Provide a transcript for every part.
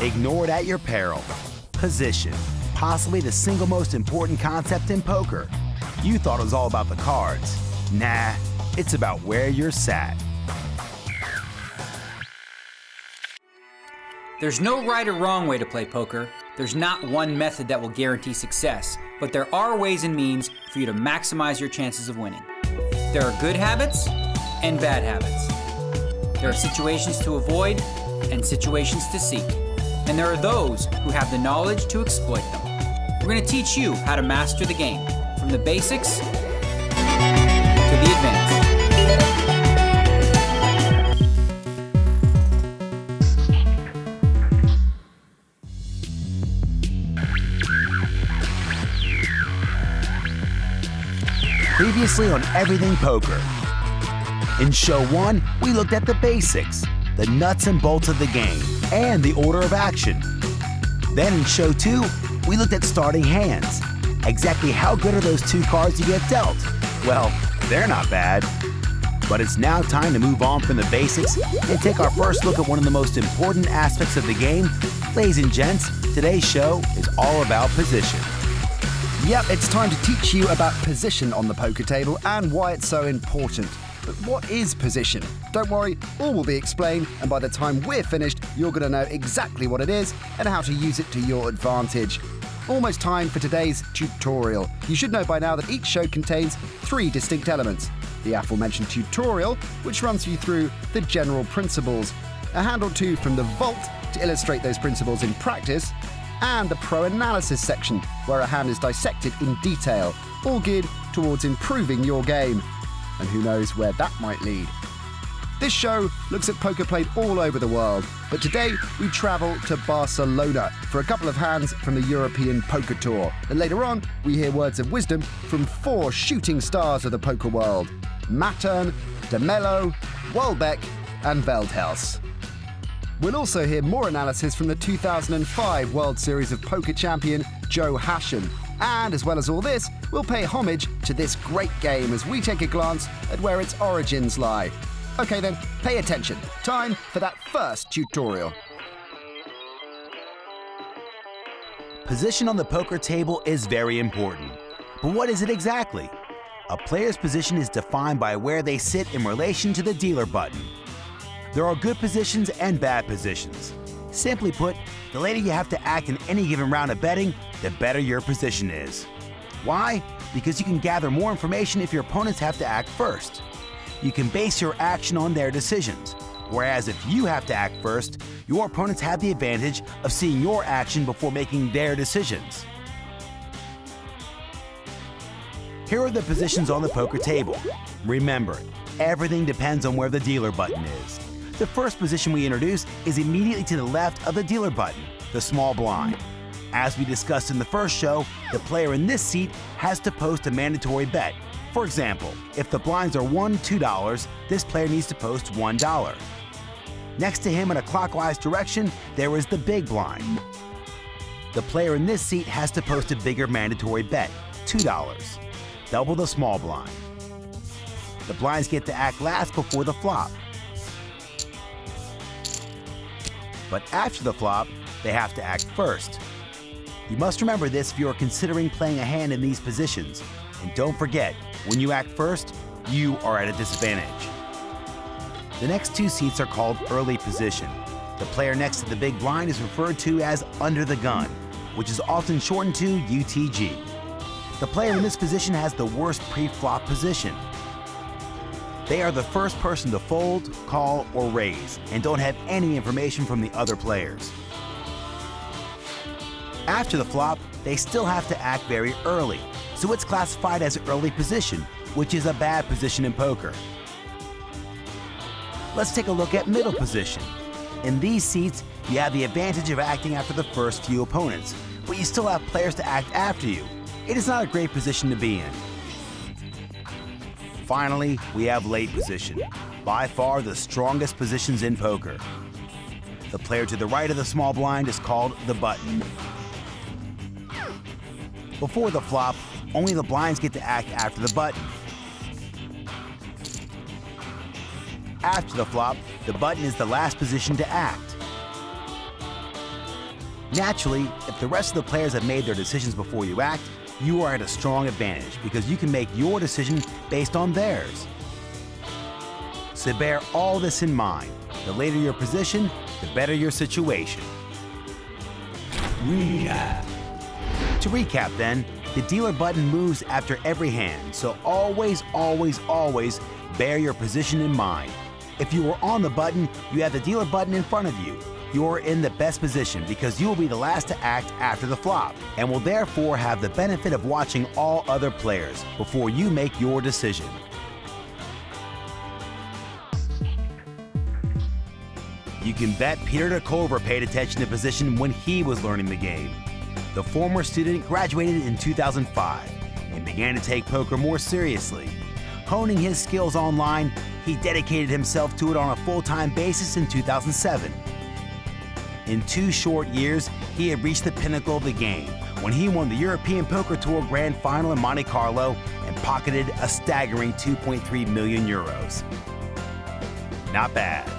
Ignored at your peril. Position, possibly the single most important concept in poker. You thought it was all about the cards. Nah, it's about where you're sat. There's no right or wrong way to play poker. There's not one method that will guarantee success, but there are ways and means for you to maximize your chances of winning. There are good habits and bad habits. There are situations to avoid and situations to seek. And there are those who have the knowledge to exploit them. We're going to teach you how to master the game, from the basics to the advanced. Previously on Everything Poker. In Show 1, we looked at the basics, the nuts and bolts of the game, and the order of action. Then in Show 2, we looked at starting hands. Exactly how good are those two cards you get dealt? Well, they're not bad. But it's now time to move on from the basics and take our first look at one of the most important aspects of the game. Ladies and gents, today's show is all about position. Yep, it's time to teach you about position on the poker table and why it's so important. But what is position? Don't worry, all will be explained, and by the time we're finished, you're going to know exactly what it is and how to use it to your advantage. Almost time for today's tutorial. You should know by now that each show contains 3 distinct elements. The aforementioned tutorial, which runs you through the general principles, a hand or two from the vault to illustrate those principles in practice, and the pro analysis section, where a hand is dissected in detail, all geared towards improving your game. And who knows where that might lead. This show looks at poker played all over the world, but today we travel to Barcelona for a couple of hands from the European Poker Tour. And later on, we hear words of wisdom from 4 shooting stars of the poker world: Mattern, De Mello, Welbeck, and Veldhuis. We'll also hear more analysis from the 2005 World Series of Poker champion Joe Hachem. And as well as all this, we'll pay homage to this great game as we take a glance at where its origins lie. Okay then, pay attention. Time for that first tutorial. Position on the poker table is very important. But what is it exactly? A player's position is defined by where they sit in relation to the dealer button. There are good positions and bad positions. Simply put, the later you have to act in any given round of betting, the better your position is. Why? Because you can gather more information if your opponents have to act first. You can base your action on their decisions, whereas if you have to act first, your opponents have the advantage of seeing your action before making their decisions. Here are the positions on the poker table. Remember, everything depends on where the dealer button is. The first position we introduce is immediately to the left of the dealer button, the small blind. As we discussed in the first show, the player in this seat has to post a mandatory bet. For example, if the blinds are $1, $2, this player needs to post $1. Next to him in a clockwise direction, there is the big blind. The player in this seat has to post a bigger mandatory bet, $2, double the small blind. The blinds get to act last before the flop. But after the flop, they have to act first. You must remember this if you are considering playing a hand in these positions. And don't forget, when you act first, you are at a disadvantage. The next 2 seats are called early position. The player next to the big blind is referred to as under the gun, which is often shortened to UTG. The player in this position has the worst pre-flop position. They are the first person to fold, call, or raise, and don't have any information from the other players. After the flop, they still have to act very early, so it's classified as early position, which is a bad position in poker. Let's take a look at middle position. In these seats, you have the advantage of acting after the first few opponents, but you still have players to act after you. It is not a great position to be in. Finally, we have late position, by far the strongest positions in poker. The player to the right of the small blind is called the button. Before the flop, only the blinds get to act after the button. After the flop, the button is the last position to act. Naturally, if the rest of the players have made their decisions before you act, you are at a strong advantage because you can make your decision based on theirs. So bear all this in mind. The later your position, the better your situation. Recap. To recap then, the dealer button moves after every hand, so always bear your position in mind. If you are on the button, you have the dealer button in front of you. You are in the best position because you will be the last to act after the flop and will therefore have the benefit of watching all other players before you make your decision. You can bet Peter de Culver paid attention to position when he was learning the game. The former student graduated in 2005 and began to take poker more seriously. Honing his skills online, he dedicated himself to it on a full-time basis in 2007. In 2 short years, he had reached the pinnacle of the game when he won the European Poker Tour Grand Final in Monte Carlo and pocketed a staggering 2.3 million euros. Not bad.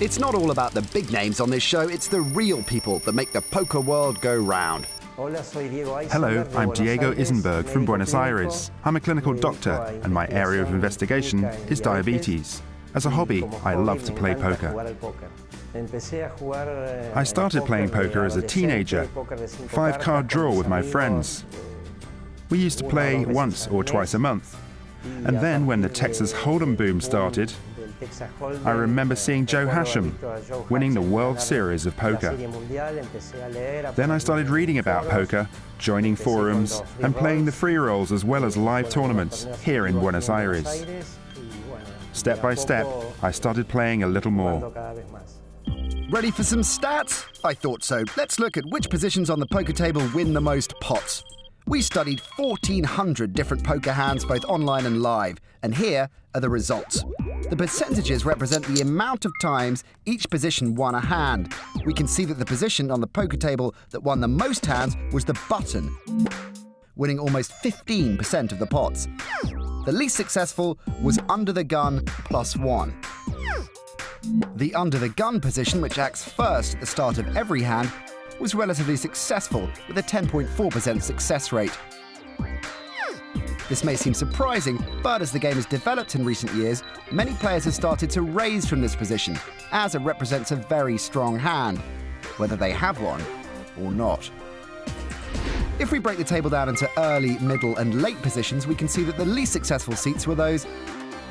It's not all about the big names on this show, it's the real people that make the poker world go round. Hello, I'm Diego Isenberg from Buenos Aires. I'm a clinical doctor and my area of investigation is diabetes. As a hobby, I love to play poker. I started playing poker as a teenager, 5-card draw with my friends. We used to play once or twice a month. And then when the Texas Hold'em boom started, I remember seeing Joe Hasham winning the World Series of Poker. Then I started reading about poker, joining forums, and playing the free rolls as well as live tournaments here in Buenos Aires. Step by step, I started playing a little more. Ready for some stats? I thought so. Let's look at which positions on the poker table win the most pots. We studied 1,400 different poker hands, both online and live, and here are the results. The percentages represent the amount of times each position won a hand. We can see that the position on the poker table that won the most hands was the button, winning almost 15% of the pots. The least successful was under the gun +1. The under the gun position, which acts first at the start of every hand, was relatively successful with a 10.4% success rate. This may seem surprising, but as the game has developed in recent years, many players have started to raise from this position, as it represents a very strong hand, whether they have one or not. If we break the table down into early, middle and late positions, we can see that the least successful seats were those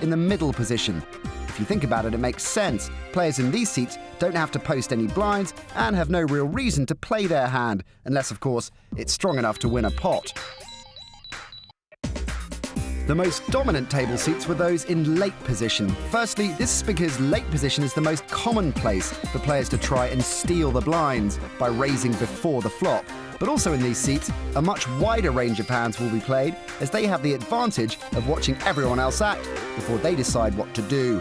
in the middle position. If you think about it, it makes sense. Players in these seats don't have to post any blinds and have no real reason to play their hand, unless, of course, it's strong enough to win a pot. The most dominant table seats were those in late position. Firstly, this is because late position is the most common place for players to try and steal the blinds by raising before the flop. But also in these seats, a much wider range of hands will be played, as they have the advantage of watching everyone else act before they decide what to do.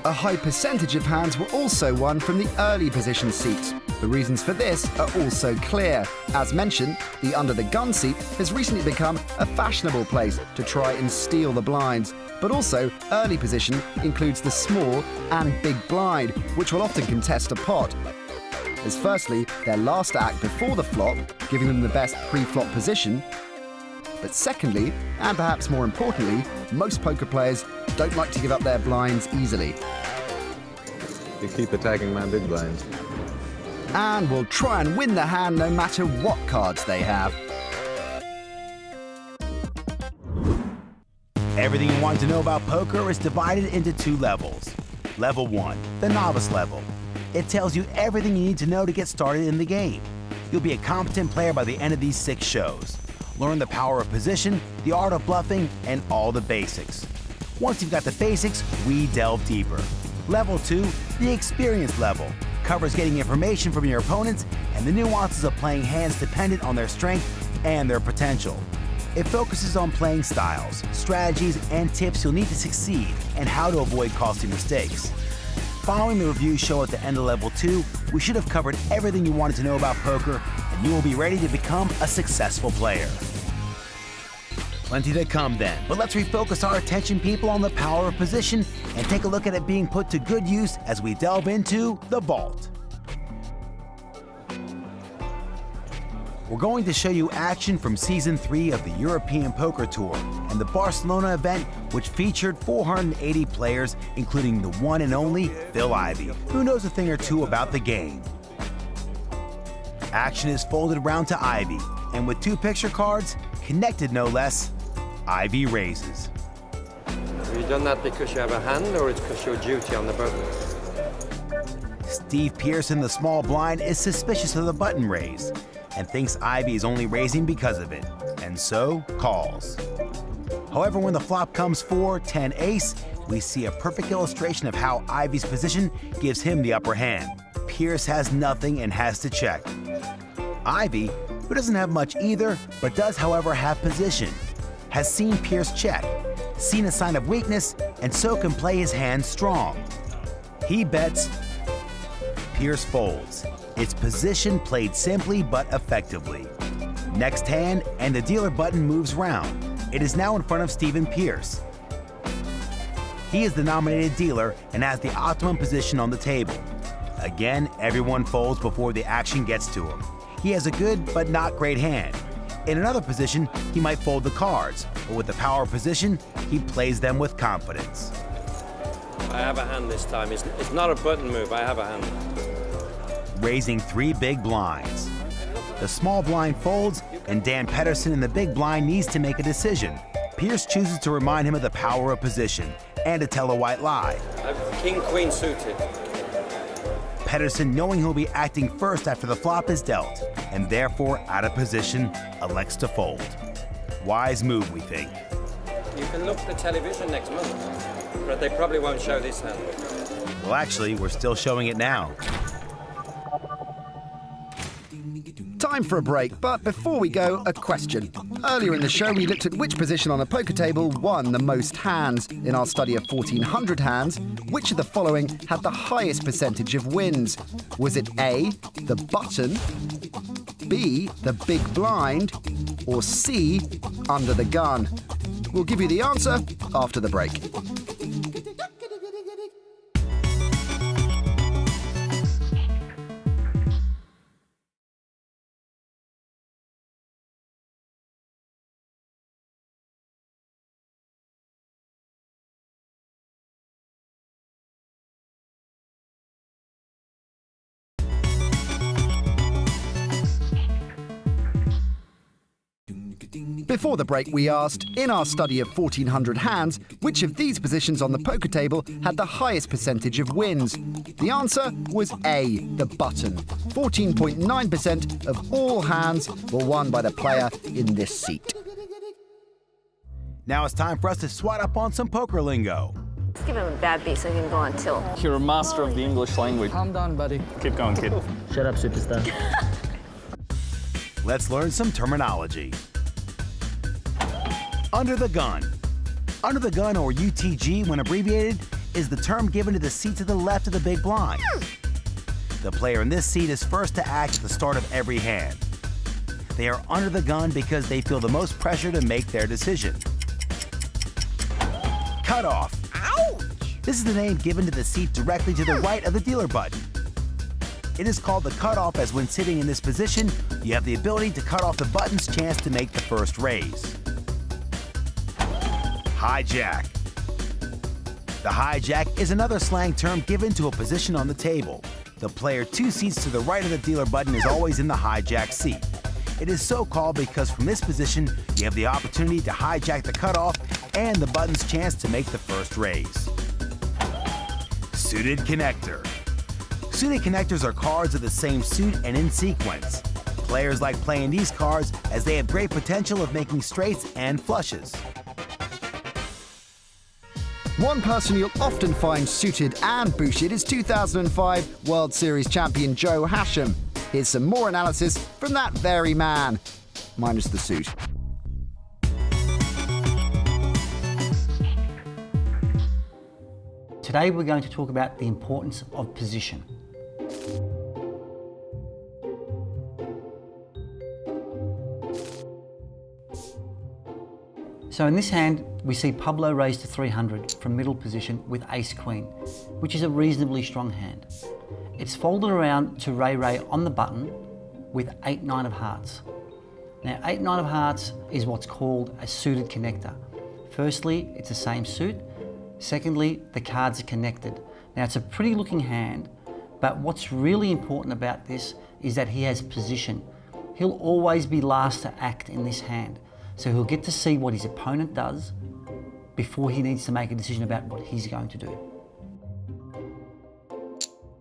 A high percentage of hands were also won from the early position seats. The reasons for this are also clear. As mentioned, the under the gun seat has recently become a fashionable place to try and steal the blinds. But also, early position includes the small and big blind, which will often contest a pot. As firstly, their last act before the flop, giving them the best pre-flop position. But secondly, and perhaps more importantly, most poker players don't like to give up their blinds easily. You keep attacking my big blinds. And will try and win the hand no matter what cards they have. Everything you want to know about poker is divided into 2 levels. Level 1, the novice level. It tells you everything you need to know to get started in the game. You'll be a competent player by the end of these 6 shows. Learn the power of position, the art of bluffing, and all the basics. Once you've got the basics, we delve deeper. Level 2, the experience level, covers getting information from your opponents and the nuances of playing hands dependent on their strength and their potential. It focuses on playing styles, strategies, and tips you'll need to succeed and how to avoid costly mistakes. Following the review show at the end of Level 2, we should have covered everything you wanted to know about poker, and you will be ready to become a successful player. Plenty to come then, but let's refocus our attention, people, on the power of position and take a look at it being put to good use as we delve into the vault. We're going to show you action from Season 3 of the European Poker Tour and the Barcelona event, which featured 480 players, including the one and only Phil Ivey, who knows a thing or two about the game. Action is folded around to Ivey, and with 2 picture cards, connected no less, Ivey raises. Have you done that because you have a hand, or it's because you're duty on the button? Steve Pearson, the small blind, is suspicious of the button raise and thinks Ivey is only raising because of it, and so calls. However, when the flop comes 4-10 ace, we see a perfect illustration of how Ivey's position gives him the upper hand. Pierce has nothing and has to check. Ivey, who doesn't have much either, but does however have position, has seen Pierce check, seen a sign of weakness, and so can play his hand strong. He bets, Pierce folds. It's position played simply but effectively. Next hand, and the dealer button moves round. It is now in front of Stephen Pearce. He is the nominated dealer and has the optimum position on the table. Again, everyone folds before the action gets to him. He has a good but not great hand. In another position, he might fold the cards, but with the power position, he plays them with confidence. I have a hand this time. It's not a button move, I have a hand. Raising 3 big blinds. The small blind folds, and Dan Pedersen in the big blind needs to make a decision. Pierce chooses to remind him of the power of position and to tell a white lie. I have king-queen suited. Pedersen, knowing he'll be acting first after the flop is dealt, and therefore out of position, elects to fold. Wise move, we think. You can look at the television next month, but they probably won't show this hand. Well, actually, we're still showing it now. Time for a break, but before we go, a question. Earlier in the show, we looked at which position on a poker table won the most hands. In our study of 1,400 hands, which of the following had the highest percentage of wins? Was it A, the button, B, the big blind, or C, under the gun? We'll give you the answer after the break. Before the break, we asked, in our study of 1,400 hands, which of these positions on the poker table had the highest percentage of wins? The answer was A, the button. 14.9% of all hands were won by the player in this seat. Now it's time for us to swat up on some poker lingo. Let's give him a bad beat so he can go on tilt. You're a master of the English language. Calm down, buddy. Keep going, kid. Shut up, superstar. Let's learn some terminology. Under the gun. Under the gun, or UTG when abbreviated, is the term given to the seat to the left of the big blind. The player in this seat is first to act at the start of every hand. They are under the gun because they feel the most pressure to make their decision. Cutoff. Ouch! This is the name given to the seat directly to the right of the dealer button. It is called the cutoff as when sitting in this position, you have the ability to cut off the button's chance to make the first raise. Hijack. The hijack is another slang term given to a position on the table. The player 2 seats to the right of the dealer button is always in the hijack seat. It is so called because from this position, you have the opportunity to hijack the cutoff and the button's chance to make the first raise. Suited connector. Suited connectors are cards of the same suit and in sequence. Players like playing these cards as they have great potential of making straights and flushes. One person you'll often find suited and boosted is 2005 World Series champion Joe Hashem. Here's some more analysis from that very man, minus the suit. Today we're going to talk about the importance of position. So in this hand, we see Pablo raise to 300 from middle position with ace-queen, which is a reasonably strong hand. It's folded around to Ray Ray on the button, with 8-9 of hearts. Now 8-9 of hearts is what's called a suited connector. Firstly, it's the same suit. Secondly, the cards are connected. Now it's a pretty looking hand, but what's really important about this is that he has position. He'll always be last to act in this hand. So he'll get to see what his opponent does before he needs to make a decision about what he's going to do.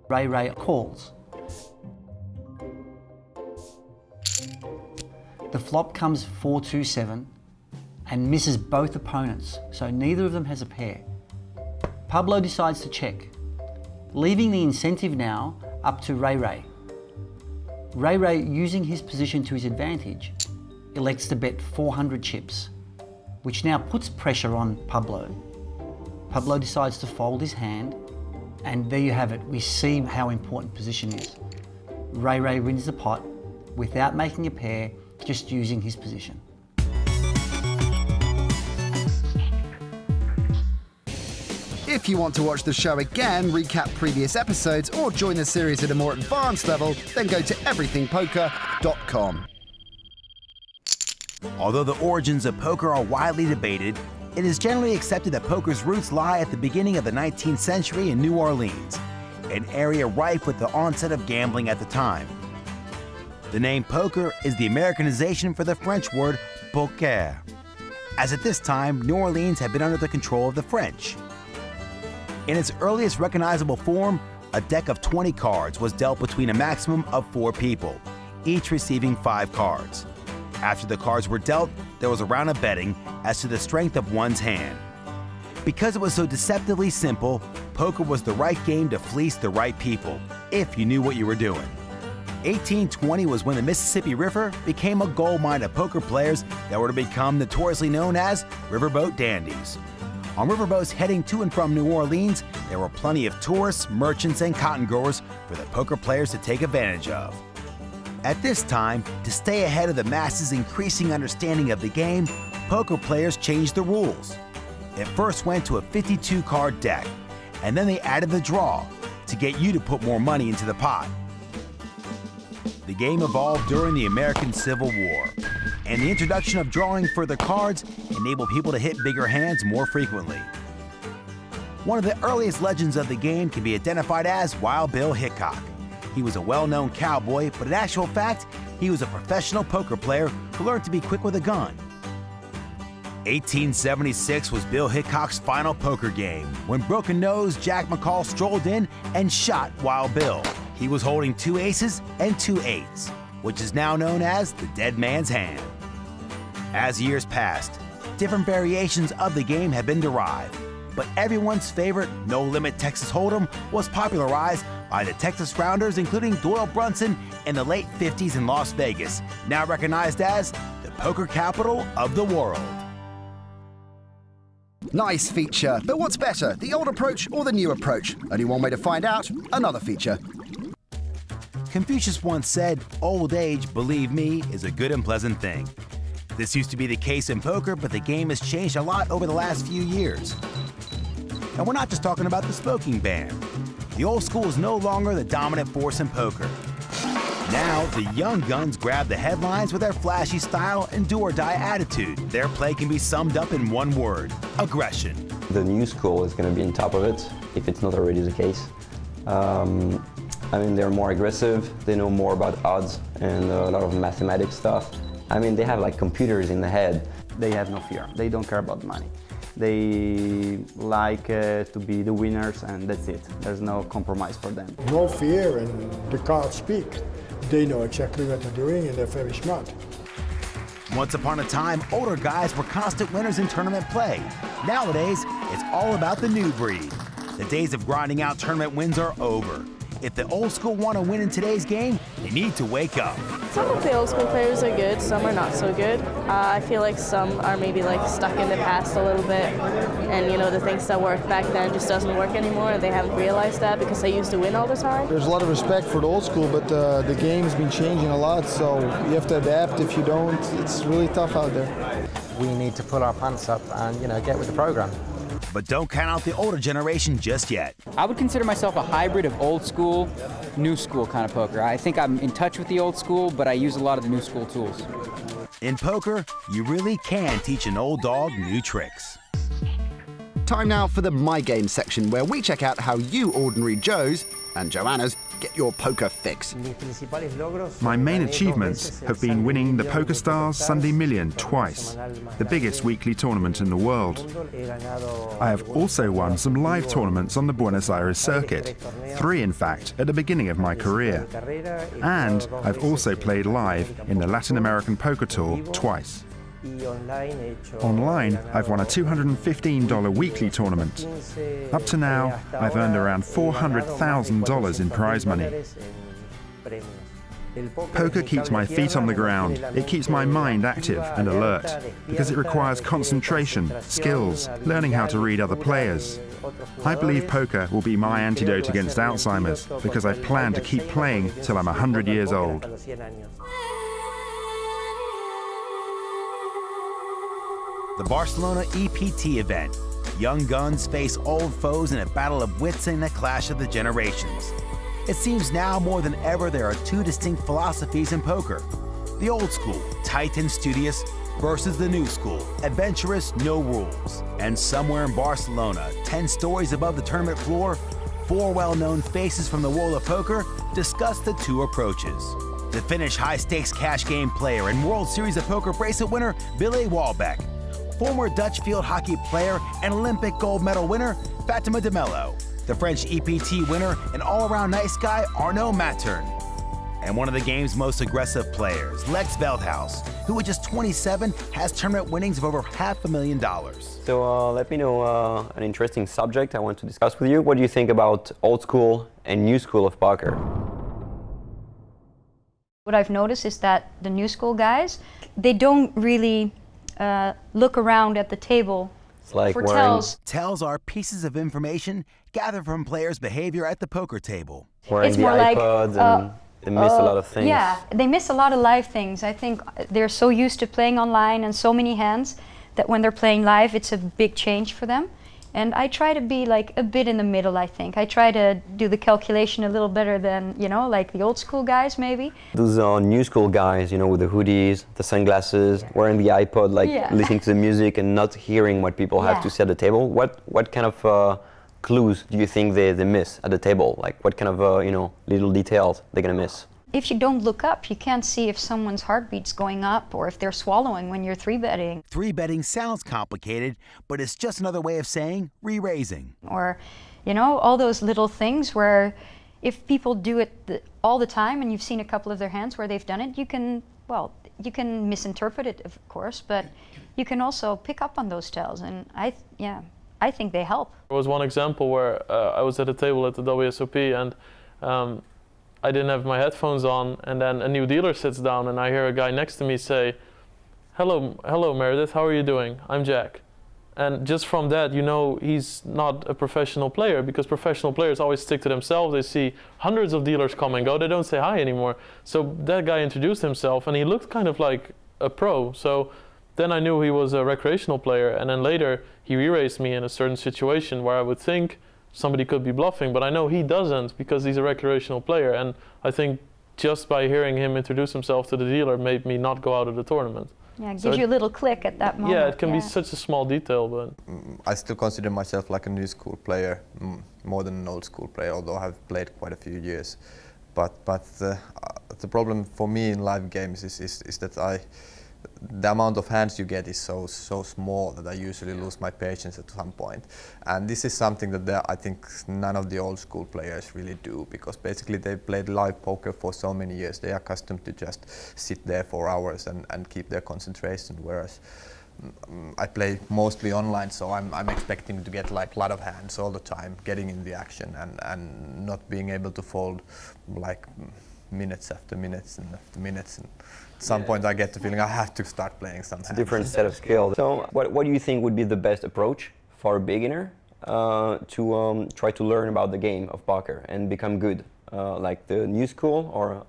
Ray calls. The flop comes 4-2-7 and misses both opponents, so neither of them has a pair. Pablo decides to check, leaving the incentive now up to Ray. Ray, using his position to his advantage, elects to bet 400 chips, which now puts pressure on Pablo. Pablo decides to fold his hand, and there you have it. We see how important position is. Ray wins the pot without making a pair, just using his position. If you want to watch the show again, recap previous episodes, or join the series at a more advanced level, then go to everythingpoker.com. Although the origins of poker are widely debated, it is generally accepted that poker's roots lie at the beginning of the 19th century in New Orleans, an area rife with the onset of gambling at the time. The name poker is the Americanization for the French word poker, as at this time, New Orleans had been under the control of the French. In its earliest recognizable form, a deck of 20 cards was dealt between a maximum of 4 people, each receiving 5 cards. After the cards were dealt, there was a round of betting as to the strength of one's hand. Because it was so deceptively simple, poker was the right game to fleece the right people, if you knew what you were doing. 1820 was when the Mississippi River became a gold mine of poker players that were to become notoriously known as riverboat dandies. On riverboats heading to and from New Orleans, there were plenty of tourists, merchants, and cotton growers for the poker players to take advantage of. At this time, to stay ahead of the masses' increasing understanding of the game, poker players changed the rules. It first went to a 52-card deck, and then they added the draw to get you to put more money into the pot. The game evolved during the American Civil War, and the introduction of drawing further cards enabled people to hit bigger hands more frequently. One of the earliest legends of the game can be identified as Wild Bill Hickok. He was a well-known cowboy, but in actual fact, he was a professional poker player who learned to be quick with a gun. 1876 was Bill Hickok's final poker game, when broken-nosed Jack McCall strolled in and shot Wild Bill. He was holding 2 aces and 2 eights, which is now known as the dead man's hand. As years passed, different variations of the game have been derived, but everyone's favorite No Limit Texas Hold'em was popularized by the Texas Rounders, including Doyle Brunson in the late 50s in Las Vegas, now recognized as the poker capital of the world. Nice feature, but what's better, the old approach or the new approach? Only one way to find out, another feature. Confucius once said, "Old age, believe me, is a good and pleasant thing." This used to be the case in poker, but the game has changed a lot over the last few years. And we're not just talking about the smoking ban. The old school is no longer the dominant force in poker. Now, the young guns grab the headlines with their flashy style and do-or-die attitude. Their play can be summed up in one word: aggression. The new school is going to be on top of it, if it's not already the case. They're more aggressive, they know more about odds and a lot of mathematics stuff. They have like computers in the head. They have no fear, they don't care about money. They like to be the winners, and that's it. There's no compromise for them. No fear, and the cards speak. They know exactly what they're doing, and they're very smart. Once upon a time, older guys were constant winners in tournament play. Nowadays, it's all about the new breed. The days of grinding out tournament wins are over. If the old school want to win in today's game, they need to wake up. Some of the old school players are good, some are not so good. I feel like some are maybe stuck in the past a little bit, and the things that worked back then just doesn't work anymore, and they haven't realized that because they used to win all the time. There's a lot of respect for the old school, but the game's been changing a lot, so you have to adapt. If you don't, it's really tough out there. We need to pull our pants up and get with the program. But don't count out the older generation just yet. I would consider myself a hybrid of old school, new school kind of poker. I think I'm in touch with the old school, but I use a lot of the new school tools. In poker, you really can teach an old dog new tricks. Time now for the My Game section, where we check out how you ordinary Joes and Joannas get your poker fix. My main achievements have been winning the PokerStars Sunday Million twice, the biggest weekly tournament in the world. I have also won some live tournaments on the Buenos Aires circuit, 3 in fact at the beginning of my career. And I've also played live in the Latin American Poker Tour twice. Online, I've won a $215 weekly tournament. Up to now, I've earned around $400,000 in prize money. Poker keeps my feet on the ground. It keeps my mind active and alert because it requires concentration, skills, learning how to read other players. I believe poker will be my antidote against Alzheimer's because I plan to keep playing till I'm 100 years old. The Barcelona EPT event. Young guns face old foes in a battle of wits and a clash of the generations. It seems now more than ever there are 2 distinct philosophies in poker. The old school, tight and studious, versus the new school, adventurous, no rules. And somewhere in Barcelona, 10 stories above the tournament floor, 4 well-known faces from the world of poker discuss the 2 approaches. The Finnish high-stakes cash game player and World Series of Poker bracelet winner, Billy Walbeck. Former Dutch field hockey player and Olympic gold medal winner, Fatima de Mello. The French EPT winner and all-around nice guy, Arnaud Mattern. And one of the game's most aggressive players, Lex Veldhuis, who at just 27 has tournament winnings of over $500,000. So let me know an interesting subject I want to discuss with you. What do you think about old school and new school of poker? What I've noticed is that the new school guys, they don't really look around at the table like for tells. Tells are pieces of information gathered from players' behavior at the poker table. Wearing it's the more iPods and they miss a lot of things. Yeah, they miss a lot of live things. I think they're so used to playing online and so many hands that when they're playing live, it's a big change for them. And I try to be like a bit in the middle, I think. I try to do the calculation a little better than, you know, like the old school guys maybe. Those new school guys, you know, with the hoodies, the sunglasses, wearing the iPod, like listening to the music and not hearing what people have to say at the table. What kind of clues do you think they miss at the table? Like what kind of, you know, little details they're gonna miss? If you don't look up, you can't see if someone's heartbeat's going up or if they're swallowing when you're 3-betting. 3-betting sounds complicated, but it's just another way of saying re-raising. Or, you know, all those little things where if people do it all the time and you've seen a couple of their hands where they've done it, you can misinterpret it, of course, but you can also pick up on those tells, and I think they help. There was one example where I was at a table at the WSOP and I didn't have my headphones on, and then a new dealer sits down and I hear a guy next to me say, hello Meredith, how are you doing? I'm Jack. And just from that, you know he's not a professional player, because professional players always stick to themselves. They see hundreds of dealers come and go, they don't say hi anymore. So that guy introduced himself and he looked kind of like a pro. So then I knew he was a recreational player, and then later he re-raised me in a certain situation where I would think somebody could be bluffing, but I know he doesn't because he's a recreational player. And I think just by hearing him introduce himself to the dealer made me not go out of the tournament. Yeah, it gives you a little click at that moment. Yeah, it can be such a small detail, but... I still consider myself like a new school player, more than an old school player, although I've played quite a few years. But the problem for me in live games is that the amount of hands you get is so small that I usually lose my patience at some point. And this is something that I think none of the old school players really do, because basically they've played live poker for so many years. They are accustomed to just sit there for hours and keep their concentration, whereas I play mostly online, so I'm expecting to get like a lot of hands all the time, getting in the action and not being able to fold like minutes after minutes and after minutes. And at some point I get the feeling I have to start playing some hands. It's a different set of skills. So what do you think would be the best approach for a beginner to try to learn about the game of poker and become good? Like the new school or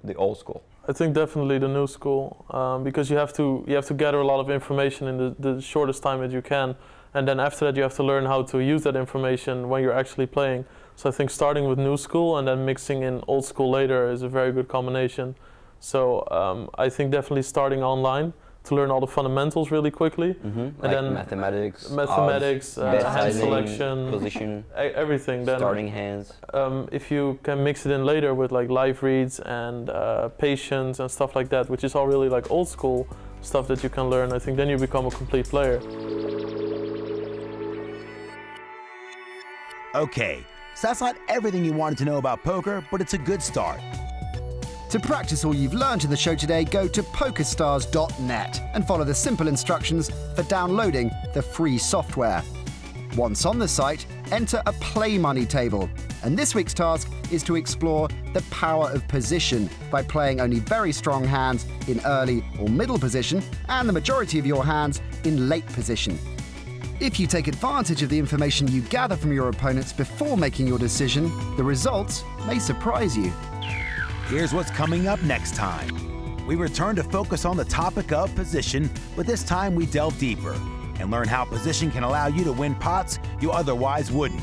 the old school? I think definitely the new school, because you have to gather a lot of information in the shortest time that you can, and then after that you have to learn how to use that information when you're actually playing. So I think starting with new school and then mixing in old school later is a very good combination. So I think definitely starting online to learn all the fundamentals really quickly, and like then mathematics, hand selection, position, everything. Then starting hands. If you can mix it in later with like live reads and patience and stuff like that, which is all really like old school stuff that you can learn, I think then you become a complete player. Okay, so that's not everything you wanted to know about poker, but it's a good start. To practice all you've learned in the show today, go to PokerStars.net and follow the simple instructions for downloading the free software. Once on the site, enter a play money table. And this week's task is to explore the power of position by playing only very strong hands in early or middle position and the majority of your hands in late position. If you take advantage of the information you gather from your opponents before making your decision, the results may surprise you. Here's what's coming up next time. We return to focus on the topic of position, but this time we delve deeper and learn how position can allow you to win pots you otherwise wouldn't.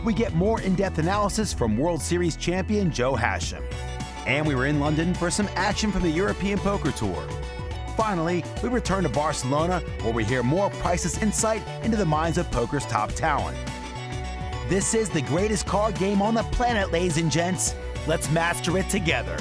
We get more in-depth analysis from World Series champion Joe Hashim. And we were in London for some action from the European Poker Tour. Finally, we return to Barcelona where we hear more priceless insight into the minds of poker's top talent. This is the greatest card game on the planet, ladies and gents. Let's master it together.